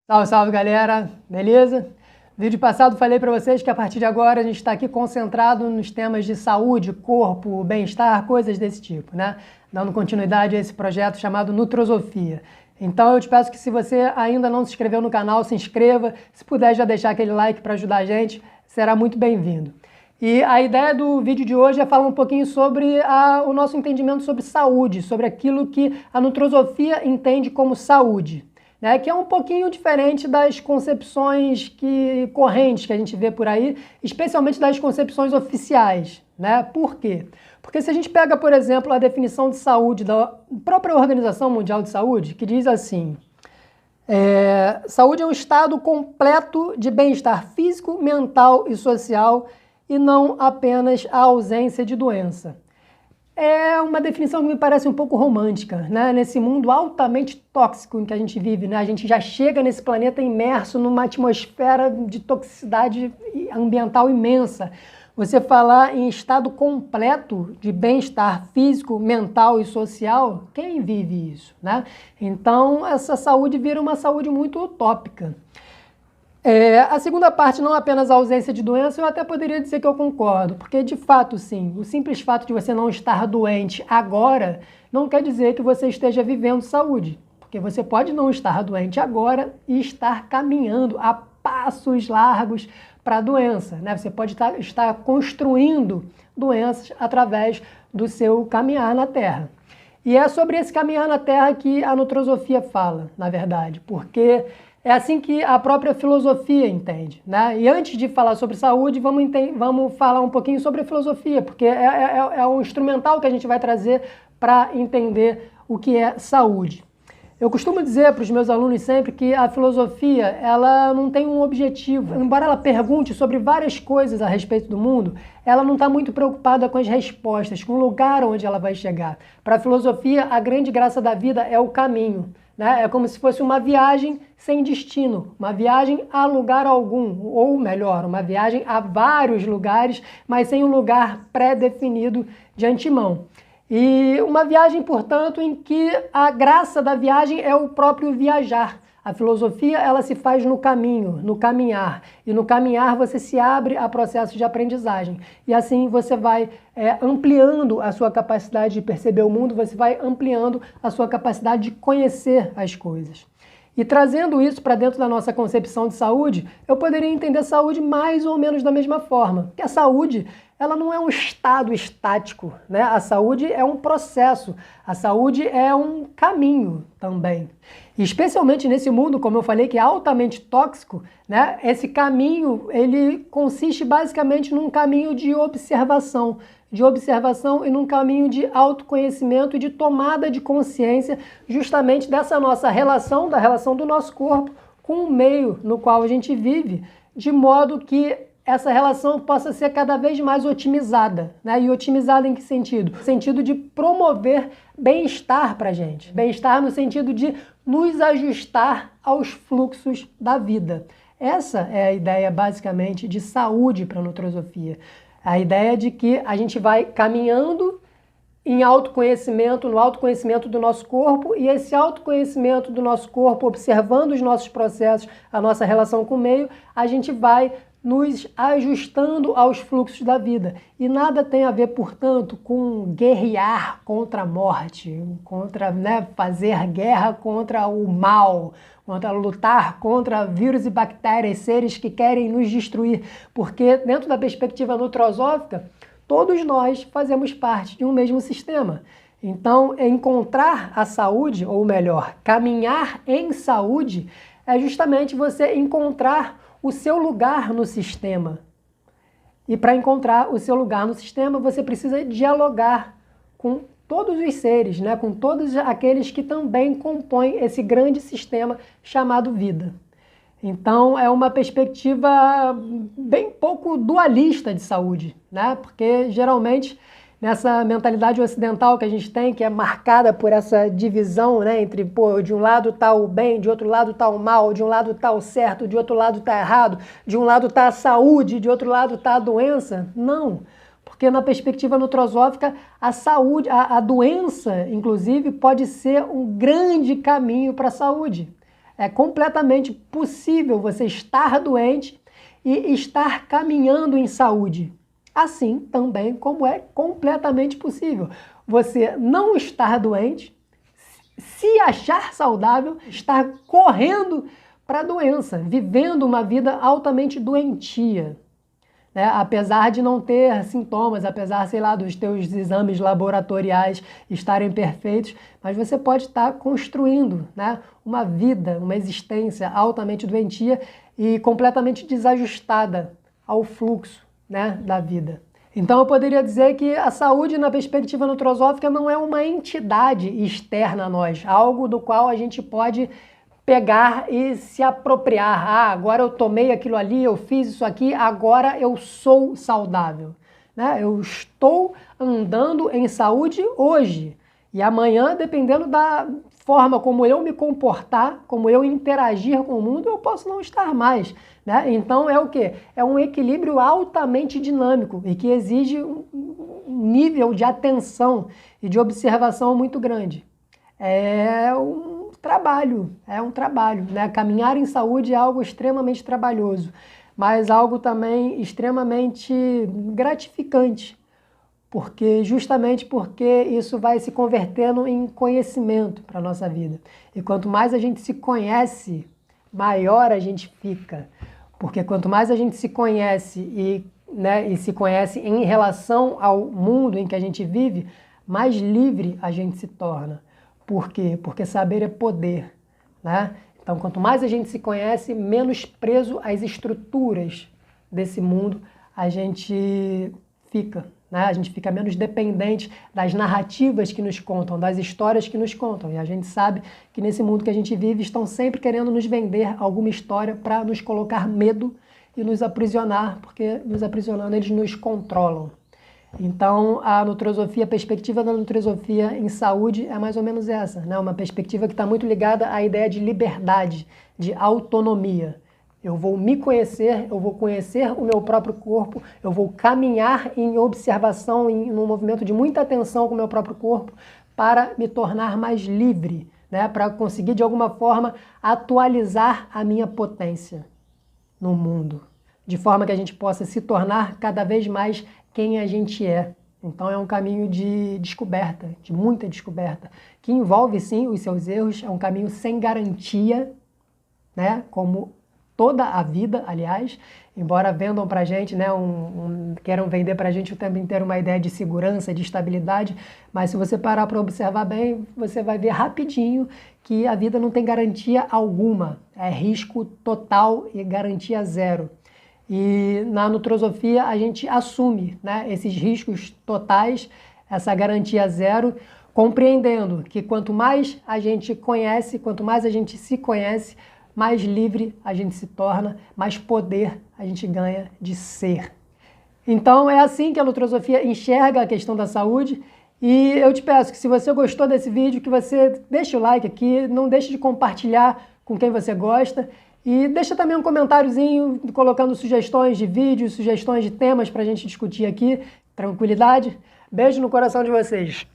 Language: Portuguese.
Salve, salve galera, beleza? Vídeo passado falei para vocês que a partir de agora a gente está aqui concentrado nos temas de saúde, corpo, bem-estar, coisas desse tipo, né? Dando continuidade a esse projeto chamado Nutrosofia. Então eu te peço que se você ainda não se inscreveu no canal, se inscreva. Se puder já deixar aquele like para ajudar a gente, será muito bem-vindo. E a ideia do vídeo de hoje é falar um pouquinho sobre o nosso entendimento sobre saúde, sobre aquilo que a Nutrosofia entende como saúde. Né, que é um pouquinho diferente das concepções correntes que a gente vê por aí, especialmente das concepções oficiais. Né? Por quê? Porque se a gente pega, por exemplo, a definição de saúde da própria Organização Mundial de Saúde, que diz assim, saúde é um estado completo de bem-estar físico, mental e social e não apenas a ausência de doença. É uma definição que me parece um pouco romântica, né? Nesse mundo altamente tóxico em que a gente vive, né? A gente já chega nesse planeta imerso numa atmosfera de toxicidade ambiental imensa. Você falar em estado completo de bem-estar físico, mental e social, quem vive isso, né? Então, essa saúde vira uma saúde muito utópica. A segunda parte, não apenas a ausência de doença, eu até poderia dizer que eu concordo, porque de fato sim, o simples fato de você não estar doente agora não quer dizer que você esteja vivendo saúde, porque você pode não estar doente agora e estar caminhando a passos largos para a doença, né? Você pode estar construindo doenças através do seu caminhar na Terra. E é sobre esse caminhar na Terra que a Nutrosofia fala, na verdade, porque é assim que a própria filosofia entende, né? E antes de falar sobre saúde, vamos falar um pouquinho sobre a filosofia, porque é um instrumental que a gente vai trazer para entender o que é saúde. Eu costumo dizer para os meus alunos sempre que a filosofia, ela não tem um objetivo. Embora ela pergunte sobre várias coisas a respeito do mundo, ela não está muito preocupada com as respostas, com o lugar onde ela vai chegar. Para a filosofia, a grande graça da vida é o caminho. Né? É como se fosse uma viagem sem destino, uma viagem a lugar algum, ou melhor, uma viagem a vários lugares, mas sem um lugar pré-definido de antemão. E uma viagem, portanto, em que a graça da viagem é o próprio viajar. A filosofia, ela se faz no caminho, no caminhar. E no caminhar você se abre a processo de aprendizagem. E assim você vai ampliando a sua capacidade de perceber o mundo, você vai ampliando a sua capacidade de conhecer as coisas. E trazendo isso para dentro da nossa concepção de saúde, eu poderia entender saúde mais ou menos da mesma forma. Porque a saúde, ela não é um estado estático, né? A saúde é um processo, a saúde é um caminho também. E especialmente nesse mundo, como eu falei, que é altamente tóxico, né? Esse caminho, ele consiste basicamente num caminho de observação e num caminho de autoconhecimento e de tomada de consciência justamente dessa nossa relação, da relação do nosso corpo com o meio no qual a gente vive, de modo que essa relação possa ser cada vez mais otimizada, né? E otimizada em que sentido? No sentido de promover bem-estar para a gente. Bem-estar no sentido de nos ajustar aos fluxos da vida. Essa é a ideia, basicamente, de saúde para a Nutrosofia. A ideia de que a gente vai caminhando em autoconhecimento, no autoconhecimento do nosso corpo, e esse autoconhecimento do nosso corpo, observando os nossos processos, a nossa relação com o meio, a gente vai nos ajustando aos fluxos da vida. E nada tem a ver, portanto, com guerrear contra a morte, contra, né, fazer guerra contra o mal, contra lutar contra vírus e bactérias, seres que querem nos destruir. Porque dentro da perspectiva nutrosófica, todos nós fazemos parte de um mesmo sistema. Então, encontrar a saúde, ou melhor, caminhar em saúde, é justamente você encontrar o seu lugar no sistema. E para encontrar o seu lugar no sistema, você precisa dialogar com todos os seres, né? Com todos aqueles que também compõem esse grande sistema chamado vida. Então, é uma perspectiva bem pouco dualista de saúde, né? Porque geralmente nessa mentalidade ocidental que a gente tem, que é marcada por essa divisão, né, entre, pô, de um lado está o bem, de outro lado está o mal, de um lado está o certo, de outro lado está errado, de um lado está a saúde, de outro lado está a doença. Não, porque na perspectiva nutrosófica, a saúde, a doença, inclusive, pode ser um grande caminho para a saúde. É completamente possível você estar doente e estar caminhando em saúde. Assim também como é completamente possível você não estar doente, se achar saudável, estar correndo para a doença, vivendo uma vida altamente doentia. Né? Apesar de não ter sintomas, apesar, sei lá, dos teus exames laboratoriais estarem perfeitos, mas você pode estar construindo, né, uma vida, uma existência altamente doentia e completamente desajustada ao fluxo, né, da vida. Então eu poderia dizer que a saúde na perspectiva nutrosófica não é uma entidade externa a nós, algo do qual a gente pode pegar e se apropriar. Ah, agora eu tomei aquilo ali, eu fiz isso aqui, agora eu sou saudável. Né? Eu estou andando em saúde hoje. E amanhã, dependendo da forma como eu me comportar, como eu interagir com o mundo, eu posso não estar mais. Né? Então é o quê? É um equilíbrio altamente dinâmico e que exige um nível de atenção e de observação muito grande. É um trabalho, né? Caminhar em saúde é algo extremamente trabalhoso, mas algo também extremamente gratificante, justamente porque isso vai se convertendo em conhecimento para a nossa vida. E quanto mais a gente se conhece, maior a gente fica. Porque quanto mais a gente se conhece e se conhece em relação ao mundo em que a gente vive, mais livre a gente se torna. Por quê? Porque saber é poder, né? Então, quanto mais a gente se conhece, menos preso às estruturas desse mundo a gente fica, né? A gente fica menos dependente das narrativas que nos contam, das histórias que nos contam. E a gente sabe que nesse mundo que a gente vive estão sempre querendo nos vender alguma história para nos colocar medo e nos aprisionar, porque nos aprisionando eles nos controlam. Então, a perspectiva da nutrosofia em saúde é mais ou menos essa, né? Uma perspectiva que está muito ligada à ideia de liberdade, de autonomia. Eu vou me conhecer, eu vou conhecer o meu próprio corpo, eu vou caminhar em observação, num movimento de muita atenção com o meu próprio corpo para me tornar mais livre, né? Para conseguir, de alguma forma, atualizar a minha potência no mundo, de forma que a gente possa se tornar cada vez mais quem a gente é. Então é um caminho de descoberta, de muita descoberta, que envolve sim os seus erros, é um caminho sem garantia, né? Como toda a vida, aliás, embora vendam pra gente, né, queiram vender pra gente o tempo inteiro uma ideia de segurança, de estabilidade, mas se você parar para observar bem, você vai ver rapidinho que a vida não tem garantia alguma, é risco total e garantia zero. E na nutrosofia a gente assume, né, esses riscos totais, essa garantia zero, compreendendo que quanto mais a gente conhece, quanto mais a gente se conhece, mais livre a gente se torna, mais poder a gente ganha de ser. Então é assim que a nutrosofia enxerga a questão da saúde. E eu te peço que se você gostou desse vídeo, que você deixe o like aqui, não deixe de compartilhar com quem você gosta. E deixa também um comentáriozinho colocando sugestões de vídeos, sugestões de temas para a gente discutir aqui. Tranquilidade? Beijo no coração de vocês.